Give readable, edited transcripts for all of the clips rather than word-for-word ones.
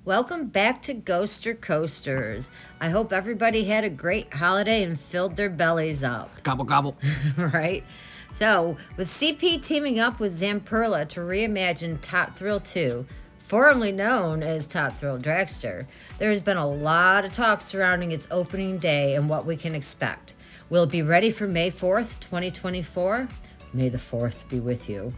Welcome back to Ghoster Coasters. I hope everybody had a great holiday and filled their bellies up, Gobble, gobble. right? So, with CP teaming up with Zamperla to reimagine Top Thrill 2, formerly known as Top Thrill Dragster, there has been a lot of talk surrounding its opening day and what we can expect. Will it be ready for May 4th, 2024? May the 4th be with you.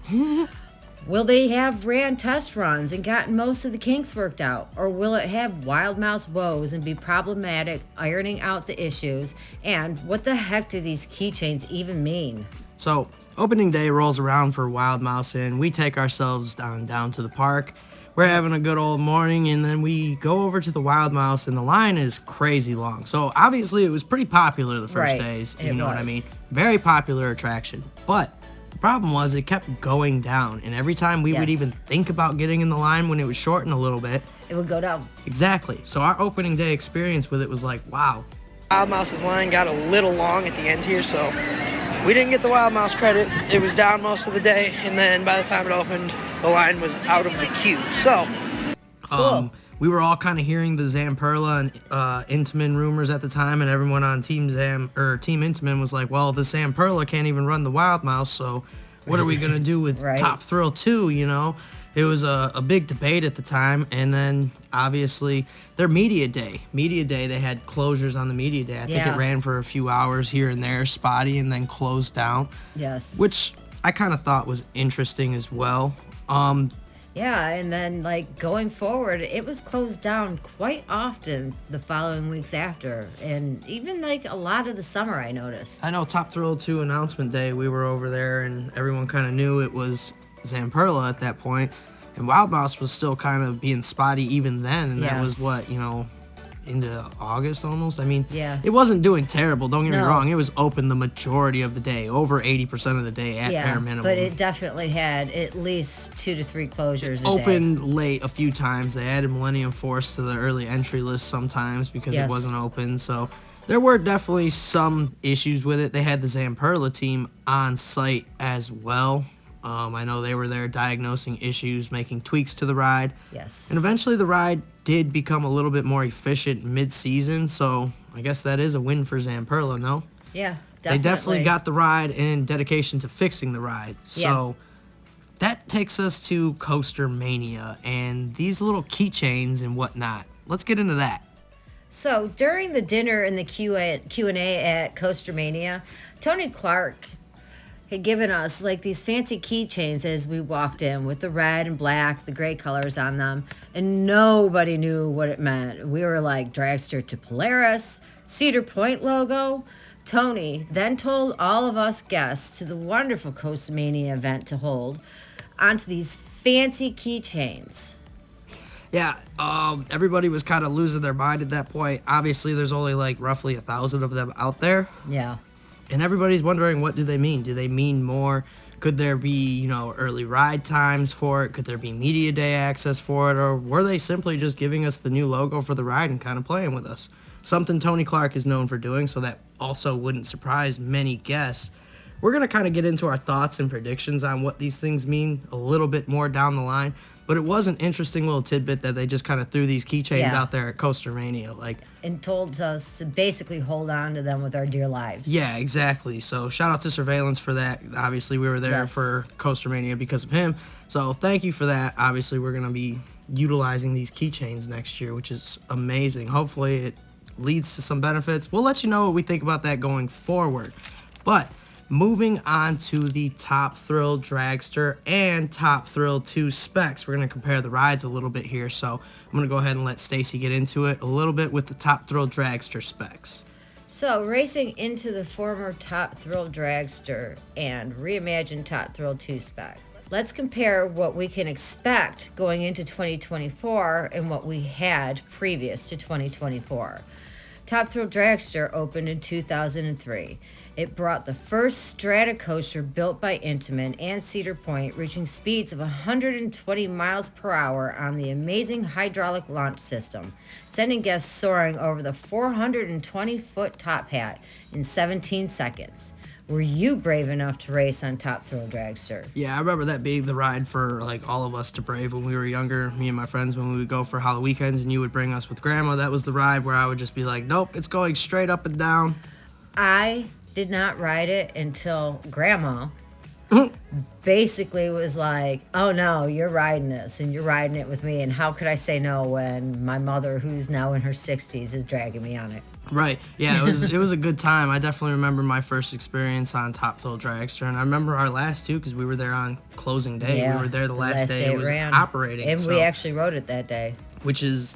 Will they have ran test runs and gotten most of the kinks worked out? Or will it have wild mouse woes and be problematic, ironing out the issues? And what the heck do these keychains even mean? So, opening day rolls around for Wild Mouse, and we take ourselves down to the park. We're having a good old morning, and then we go over to the Wild Mouse, and the line is crazy long. So, obviously, it was pretty popular the first Right, days. it You know what I was. mean? Very popular attraction. But the problem was it kept going down, and every time we would Yes. even think about getting in the line when it was shortened a little bit. It would go down. Exactly. So, our opening day experience with it was like, wow. Wild Mouse's line got a little long at the end here, so we didn't get the Wild Mouse credit. It was down most of the day, and then by the time it opened, the line was out of the queue. So, Cool. we were all kind of hearing the Zamperla and Intamin rumors at the time, and everyone on Team Intamin was like, "Well, the Zamperla can't even run the Wild Mouse, so what are we gonna do with Right. Top Thrill 2?" You know, it was a big debate at the time, and then obviously their media day, they had closures on the media day. I think Yeah. it ran for a few hours here and there, spotty, and then closed down, Yes. which I kind of thought was interesting as well. Yeah, and then like going forward, it was closed down quite often the following weeks after, and even like a lot of the summer I noticed. I know Top Thrill 2 announcement day, we were over there and everyone kind of knew it was Zamperla at that point. And Wild Mouse was still kind of being spotty even then. And that was Yes. what, into August almost? I mean, Yeah. it wasn't doing terrible. Don't get me No. wrong. It was open the majority of the day, over 80% of the day at bare minimum. But it definitely had at least 2 to 3 closures a day. Opened late a few times. They added Millennium Force to the early entry list sometimes because Yes. it wasn't open. So there were definitely some issues with it. They had the Zamperla team on site as well. I know they were there diagnosing issues, making tweaks to the ride. Yes. And eventually the ride did become a little bit more efficient mid-season. So I guess that is a win for Zamperla, no? Yeah, They definitely got the ride and dedication to fixing the ride. So that takes us to CoasterMania and these little keychains and whatnot. Let's get into that. So during the dinner and the Q&A at CoasterMania, Tony Clark had given us like these fancy keychains as we walked in with the red and black, the gray colors on them, and nobody knew what it meant. We were like Dragster to Polaris, Cedar Point logo. Tony then told all of us guests to the wonderful CoasterMania event to hold onto these fancy keychains. Yeah, everybody was kind of losing their mind at that point. Obviously, there's only like roughly 1,000 of them out there. Yeah. And everybody's wondering, what do they mean? Do they mean more? Could there be, early ride times for it? Could there be media day access for it? Or were they simply just giving us the new logo for the ride and kind of playing with us? Something Tony Clark is known for doing, so that also wouldn't surprise many guests. We're going to kind of get into our thoughts and predictions on what these things mean a little bit more down the line. But it was an interesting little tidbit that they just kind of threw these keychains out there at CoasterMania. And told us to basically hold on to them with our dear lives. Yeah, exactly. So shout out to Surveillance for that. Obviously, we were there Yes. for CoasterMania because of him. So thank you for that. Obviously, we're going to be utilizing these keychains next year, which is amazing. Hopefully, it leads to some benefits. We'll let you know what we think about that going forward. But moving on to the Top Thrill Dragster and Top Thrill 2 specs. We're going to compare the rides a little bit here. So I'm going to go ahead and let Stacy get into it a little bit with the Top Thrill Dragster specs. So, racing into the former Top Thrill Dragster and reimagined Top Thrill 2 specs. Let's compare what we can expect going into 2024 and what we had previous to 2024. Top Thrill Dragster opened in 2003. It brought the first strata coaster built by Intamin and Cedar Point, reaching speeds of 120 miles per hour on the amazing hydraulic launch system, sending guests soaring over the 420-foot top hat in 17 seconds. Were you brave enough to race on Top Thrill Dragster? Yeah, I remember that being the ride for like all of us to brave when we were younger. Me and my friends, when we would go for Halloween weekends, and you would bring us with Grandma. That was the ride where I would just be like, "Nope, it's going straight up and down." I did not ride it until Grandma basically was like, "Oh no, you're riding this, and you're riding it with me." And how could I say no when my mother, who's now in her 60s, is dragging me on it? Right. Yeah, it was a good time. I definitely remember my first experience on Top Thrill Dragster, and I remember our last too because we were there on closing day. Yeah, We were there the last day it was ran. operating. And so, we actually rode it that day. which is,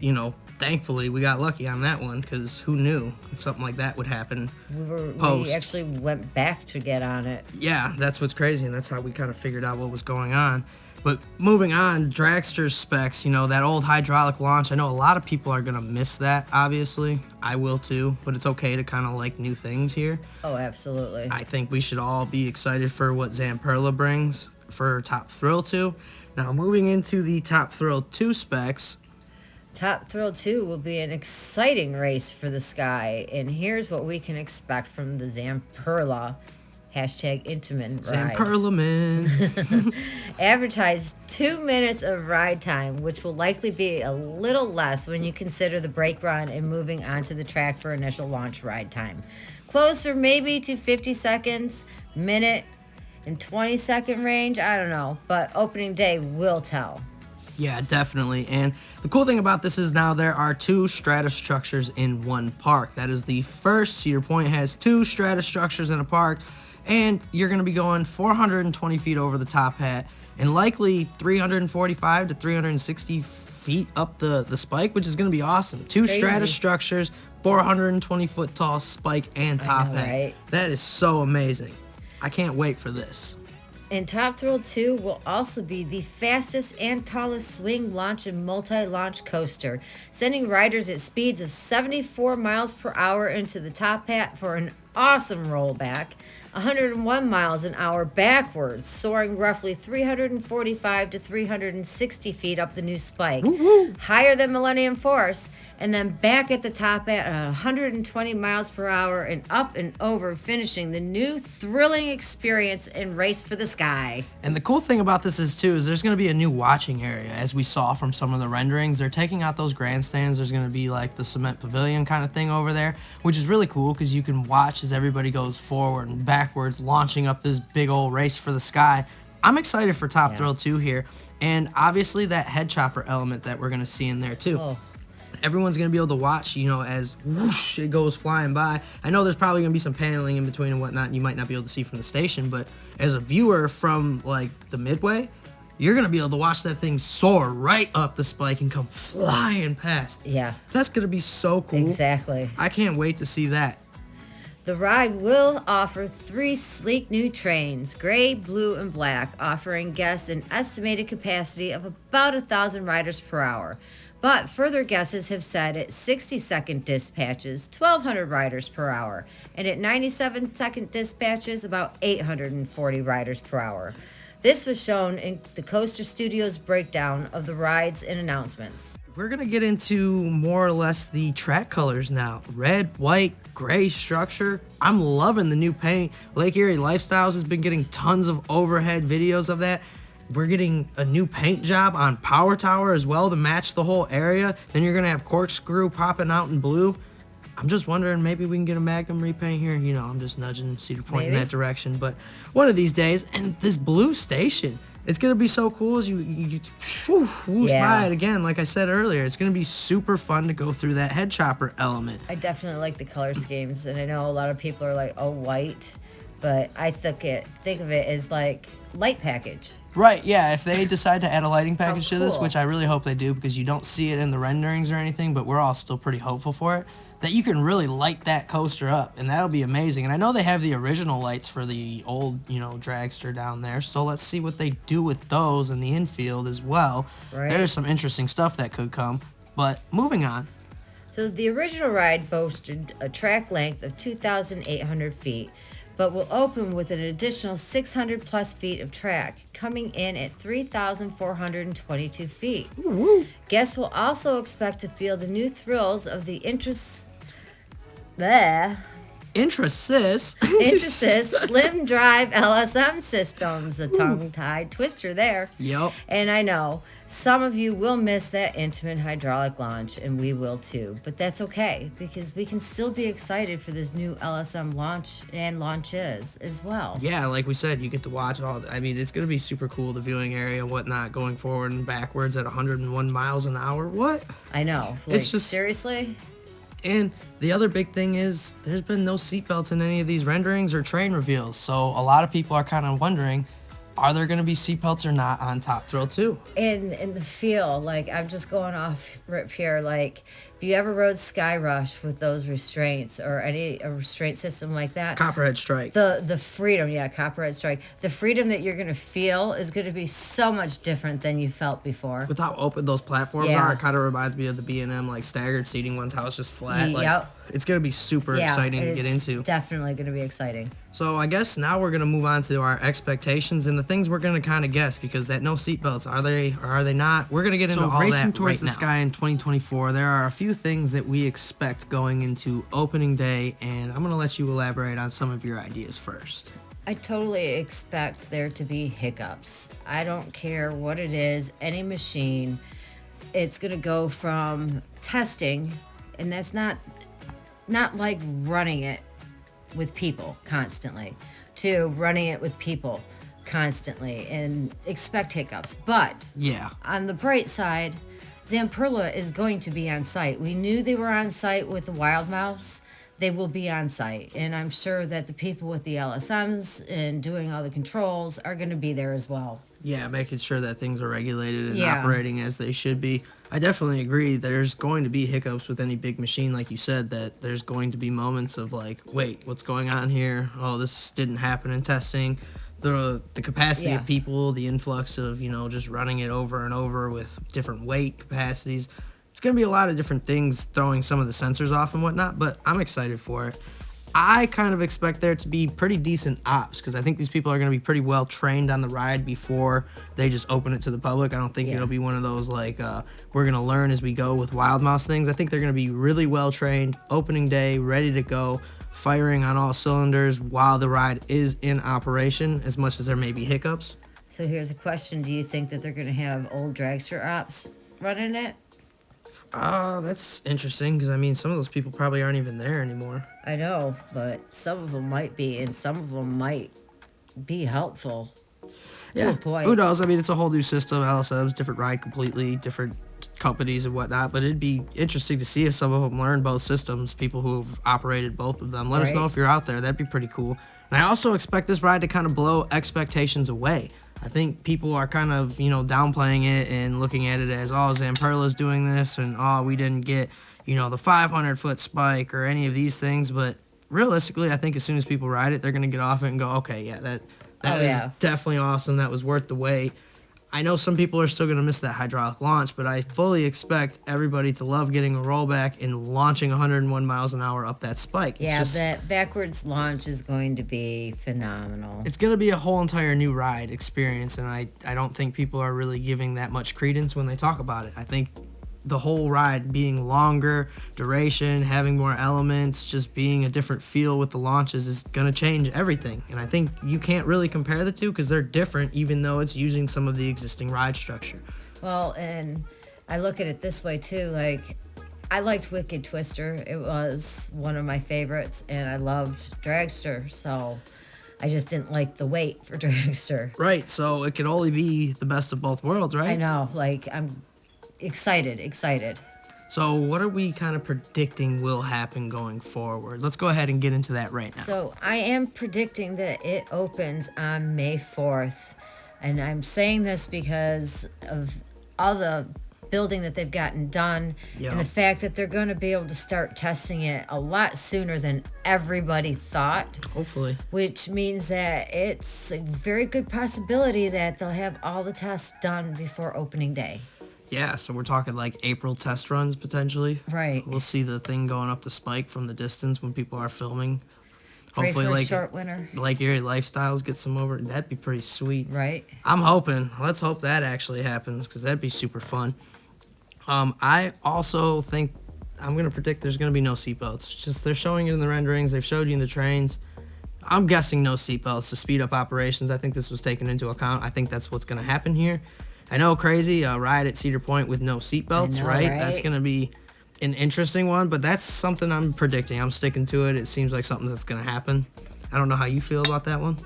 thankfully we got lucky on that one because who knew something like that would happen. We actually went back to get on it. Yeah, that's what's crazy, and that's how we kind of figured out what was going on. But moving on, dragster specs, that old hydraulic launch, I know a lot of people are going to miss that, obviously. I will too, but it's okay to kind of like new things here. Oh, absolutely. I think we should all be excited for what Zamperla brings for Top Thrill 2. Now, moving into the Top Thrill 2 specs. Top Thrill 2 will be an exciting race for the sky, and here's what we can expect from the Zamperla #Intamin ride. Zamperla man. Advertised 2 minutes of ride time, which will likely be a little less when you consider the brake run and moving onto the track for initial launch ride time. Closer maybe to 50 seconds, minute, and 20-second range, I don't know, but opening day will tell. Yeah, definitely. And the cool thing about this is now there are 2 strata structures in one park. That is the first. Cedar Point has 2 strata structures in a park, and you're going to be going 420 feet over the top hat and likely 345 to 360 feet up the spike, which is going to be awesome. 2 Crazy. strata structures, 420 foot tall spike and top I know, hat. right? That is so amazing. I can't wait for this. And Top Thrill 2 will also be the fastest and tallest swing, launch, and multi-launch coaster, sending riders at speeds of 74 miles per hour into the top hat for an awesome rollback, 101 miles an hour backwards, soaring roughly 345 to 360 feet up the new spike, higher than Millennium Force, and then back at the top at 120 miles per hour and up and over, finishing the new thrilling experience and race for the sky. And the cool thing about this is there's going to be a new watching area, as we saw from some of the renderings. They're taking out those grandstands. There's going to be like the cement pavilion kind of thing over there, which is really cool because you can watch as everybody goes forward and backwards, launching up this big old race for the sky. I'm excited for Top Thrill 2 here, and obviously that head chopper element that we're going to see in there too. Oh. Everyone's going to be able to watch, as whoosh, it goes flying by. I know there's probably going to be some paneling in between and whatnot, and you might not be able to see from the station, but as a viewer from, like, the midway, you're going to be able to watch that thing soar right up the spike and come flying past. Yeah. That's going to be so cool. Exactly. I can't wait to see that. The ride will offer 3 sleek new trains, gray, blue, and black, offering guests an estimated capacity of about 1,000 riders per hour. But further guesses have said at 60-second dispatches, 1,200 riders per hour, and at 97-second dispatches, about 840 riders per hour. This was shown in the Coaster Studios breakdown of the rides and announcements. We're going to get into more or less the track colors now. Red, white, gray structure. I'm loving the new paint. Lake Erie Lifestyles has been getting tons of overhead videos of that. We're getting a new paint job on Power Tower as well to match the whole area. Then you're going to have Corkscrew popping out in blue. I'm just wondering, maybe we can get a Magnum repaint here. I'm just nudging Cedar Point in that direction. But one of these days, and this blue station, it's going to be so cool as you whoosh by it again. Like I said earlier, it's going to be super fun to go through that head chopper element. I definitely like the color schemes, and I know a lot of people are like, oh, white. But I think of it as like light package. Right, yeah, if they decide to add a lighting package to this, cool. which I really hope they do because you don't see it in the renderings or anything, but we're all still pretty hopeful for it, that you can really light that coaster up, and that'll be amazing. And I know they have the original lights for the old, dragster down there, so let's see what they do with those in the infield as well. Right. There's some interesting stuff that could come, but moving on. So the original ride boasted a track length of 2,800 feet, but will open with an additional 600 plus feet of track, coming in at 3,422 feet. Ooh. Guests will also expect to feel the new thrills of the Intrasys. Intrasys Slim Drive LSM Systems, a tongue-tied twister there. Yep. And I know some of you will miss that intimate hydraulic launch, and we will too. But that's okay, because we can still be excited for this new LSM launch and launches as well. Yeah, like we said, you get to watch all. I mean, it's going to be super cool, the viewing area and whatnot, going forward and backwards at 101 miles an hour. What? I know. Like, It's just... seriously? And the other big thing is there's been no seatbelts in any of these renderings or train reveals. So a lot of people are kind of wondering, are there going to be seatbelts or not on Top Thrill 2? And the feel, like, I'm just going off rip here, like, if you ever rode Sky Rush with those restraints or a restraint system like that, Copperhead Strike. the freedom, Copperhead Strike, the freedom that you're going to feel is going to be so much different than you felt before. With how open those platforms Yeah. are, it kind of reminds me of the B&M, like, staggered seating ones, how it's just flat. Like, Yep. it's going to be super exciting to get into. Definitely going to be exciting. So I guess now we're going to move on to our expectations and the things we're going to kind of guess, because that no seatbelts, are they or are they not? We're going to get into all racing that towards right the now. sky in 2024, there are a few things that we expect going into opening day, and I'm going to let you elaborate on some of your ideas first. I totally expect there to be hiccups. I don't care what it is, any machine, it's going to go from testing, and that's not like running it with people constantly, to running it with people constantly, and expect hiccups. But Yeah. on the bright side, Zamperla is going to be on site. We knew they were on site with the Wild Mouse. They will be on site, and I'm sure that the people with the LSMs and doing all the controls are going to be there as well. Yeah, making sure that things are regulated and Yeah. operating as they should be. I definitely agree. There's going to be hiccups with any big machine, like you said, that there's going to be moments of like, wait, what's going on here? Oh, this didn't happen in testing. The capacity Yeah. of people, the influx of, just running it over and over with different weight capacities. It's going to be a lot of different things throwing some of the sensors off and whatnot, but I'm excited for it. I kind of expect there to be pretty decent ops, because I think these people are going to be pretty well trained on the ride before they just open it to the public. I don't think Yeah. it'll be one of those like we're going to learn as we go with Wild Mouse things. I think they're going to be really well trained, opening day, ready to go, firing on all cylinders while the ride is in operation, as much as there may be hiccups. So here's a question. Do you think that they're going to have old dragster ops running it? That's interesting, because I mean, some of those people probably aren't even there anymore. I know, but some of them might be, and some of them might be helpful. To a point. Who knows? I mean, it's a whole new system, LSMs, different ride completely, different companies and whatnot, but it'd be interesting to see if some of them learn both systems, people who've operated both of them. Let us know Right. if you're out there. That'd be pretty cool. And I also expect this ride to kind of blow expectations away. I think people are kind of, downplaying it and looking at it as, oh, Zamperla's doing this, and, oh, we didn't get, the 500-foot spike or any of these things. But realistically, I think as soon as people ride it, they're going to get off it and go, okay, yeah, that Oh, is yeah. definitely awesome. That was worth the wait. I know some people are still going to miss that hydraulic launch, but I fully expect everybody to love getting a rollback and launching 101 miles an hour up that spike. That backwards launch is going to be phenomenal. It's going to be a whole entire new ride experience, and I don't think people are really giving that much credence when they talk about it. I think the whole ride being longer, duration, having more elements, just being a different feel with the launches is going to change everything. And I think you can't really compare the two because they're different, even though it's using some of the existing ride structure. Well, and I look at it this way too, like, I liked Wicked Twister. It was one of my favorites, and I loved Dragster, so I just didn't like the weight for Dragster. Right, so it could only be the best of both worlds, right? I know, like, I'm excited. So what are we kind of predicting will happen going forward? Let's go ahead and get into that right now. So I am predicting that it opens on May 4th, and I'm saying this because of all the building that they've gotten done, Yeah. and the fact that they're going to be able to start testing it a lot sooner than everybody thought, Hopefully. which means that it's a very good possibility that they'll have all the tests done before opening day. Yeah, so we're talking like April test runs potentially. Right. We'll see the thing going up the spike from the distance when people are filming. Pray Hopefully, for a like short winter. Like Erie Lifestyles get some over. That'd be pretty sweet. Right. I'm hoping. Let's hope that actually happens because that'd be super fun. I also think I'm going to predict there's going to be no seatbelts. Just they're showing it in the renderings. They've showed you in the trains. I'm guessing no seatbelts to speed up operations. I think this was taken into account. I think that's what's going to happen here. I know, crazy, a ride at Cedar Point with no seatbelts, right? That's going to be an interesting one, but that's something I'm predicting. I'm sticking to it. It seems like something that's going to happen. I don't know how you feel about that one.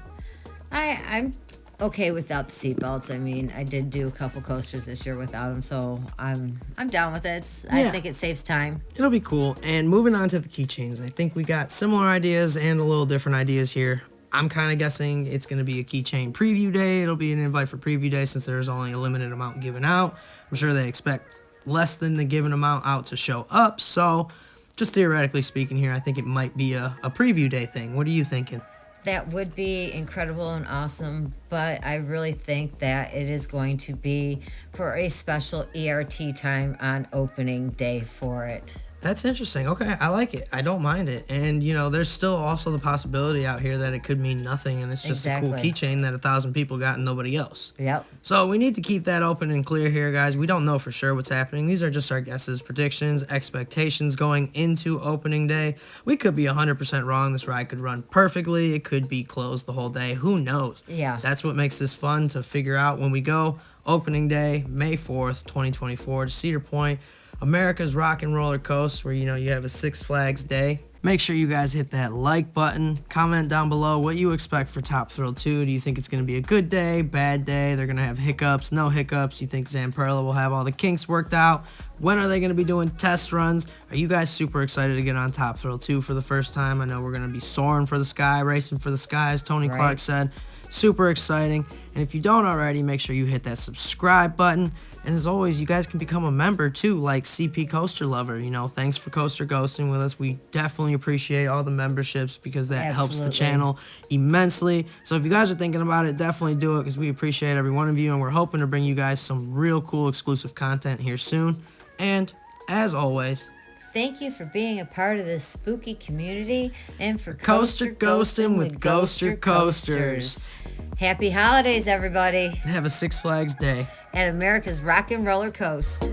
I'm okay without the seatbelts. I mean, I did do a couple coasters this year without them, so I'm down with it. I think it saves time. It'll be cool. And moving on to the keychains, I think we got similar ideas and a little different ideas here. I'm kind of guessing it's going to be a keychain preview day. It'll be an invite for preview day since there's only a limited amount given out. I'm sure they expect less than the given amount out to show up. So just theoretically speaking here, I think it might be a preview day thing. What are you thinking? That would be incredible and awesome, but I really think that it is going to be for a special ERT time on opening day for it. That's interesting. Okay, I like it. I don't mind it. And, there's still also the possibility out here that it could mean nothing and it's just a cool keychain that 1,000 people got and nobody else. Yep. So we need to keep that open and clear here, guys. We don't know for sure what's happening. These are just our guesses, predictions, expectations going into opening day. We could be 100% wrong. This ride could run perfectly. It could be closed the whole day. Who knows? Yeah. That's what makes this fun to figure out when we go opening day, May 4th, 2024 to Cedar Point. America's Rock and Roller Coast, where you have a Six Flags day. Make sure you guys hit that like button. Comment down below what you expect for Top Thrill 2. Do you think it's going to be a good day, bad day? They're going to have hiccups, no hiccups? You think Zamperla will have all the kinks worked out? When are they going to be doing test runs? Are you guys super excited to get on Top Thrill 2 for the first time? I know we're going to be soaring for the sky, racing for the sky, as Tony Clark said. Super exciting. And if you don't already, make sure you hit that subscribe button. And as always, you guys can become a member too, like CP Coaster Lover. Thanks for Coaster Ghosting with us. We definitely appreciate all the memberships because that helps the channel immensely. So if you guys are thinking about it, definitely do it because we appreciate every one of you. And we're hoping to bring you guys some real cool exclusive content here soon. And as always, thank you for being a part of this spooky community and for Coaster Ghosting with Ghoster Coasters. Happy holidays, everybody. And have a Six Flags day At America's Rock and Roller Coast.